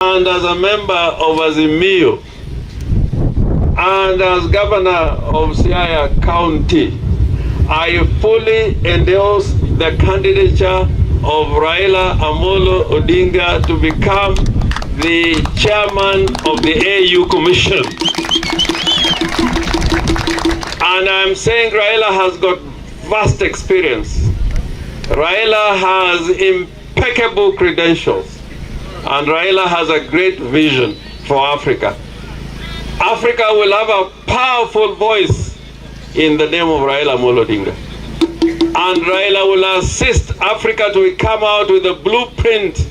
and as a member of Azimio, and as governor of Siaya County, I fully endorse the candidature of Raila Amolo Odinga to become the chairman of the AU Commission. And I'm saying Raila has got vast experience. Raila has impeccable credentials. And Raila has a great vision for Africa. Africa will have a powerful voice in the name of Raila Amolo Odinga. And Raila will assist Africa to come out with a blueprint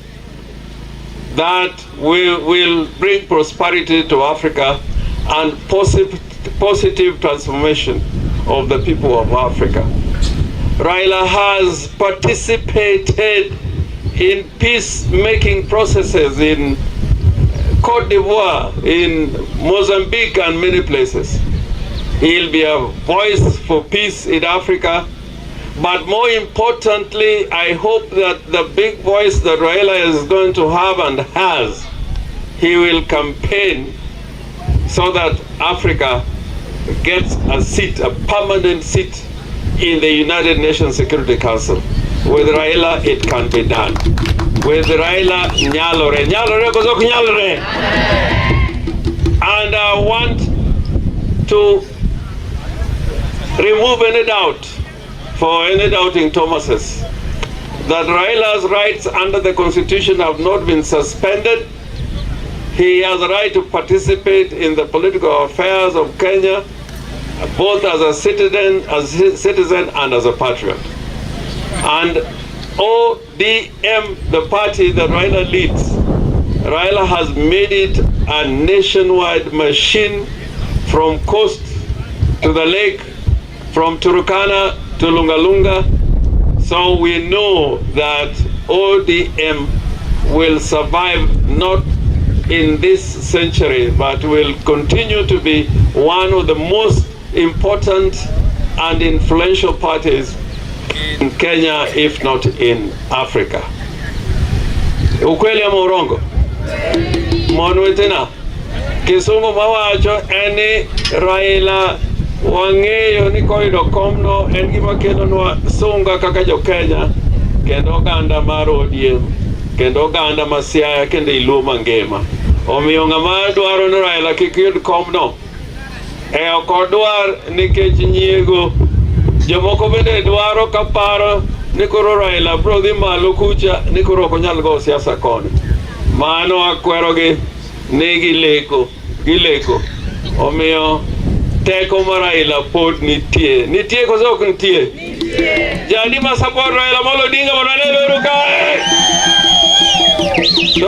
that will bring prosperity to Africa and positive transformation of the people of Africa. Raila has participated in peacemaking processes in Cote d'Ivoire, in Mozambique, and many places. He'll be a voice for peace in Africa. But more importantly, I hope that the big voice that Raila is going to have and has, he will campaign so that Africa gets a seat, a permanent seat in the United Nations Security Council. With Raila, it can be done. With Raila, nyalore. Nyalore kozok nyalore. And I want to remove any doubt for any doubting Thomases that Raila's rights under the Constitution have not been suspended. He has a right to participate in the political affairs of Kenya, both as a citizen and as a patriot. And ODM, the party that Raila leads, Raila has made it a nationwide machine from coast to the lake, from Turkana to Lungalunga. So we know that ODM will survive not in this century, but will continue to be one of the most important and influential parties in Kenya, if not in Africa. Ukweli ama urongo? Mwanwe tena. Kisungu mawacho eni Raila wang'eyo ni koido komno en gima kelo nwa sunga kaka jo Kenya, kendo ganda mar ODM, kendo ganda ma Siaya, kendo iluo mangima. Omiyo ng'ama dwaro ni Raila kik yud komno, ok odwar nikech nyiego. Jomoko bende dwaro kaparo ni koro Raila bro dhi malo kucha ni koro ok onyal go siasa koni. Mano akwerogi ni gileko. Omiyo teko mar Raila pod nitie koso ok nitie? Jadi ma support Raila Amolo Odinga mondo ane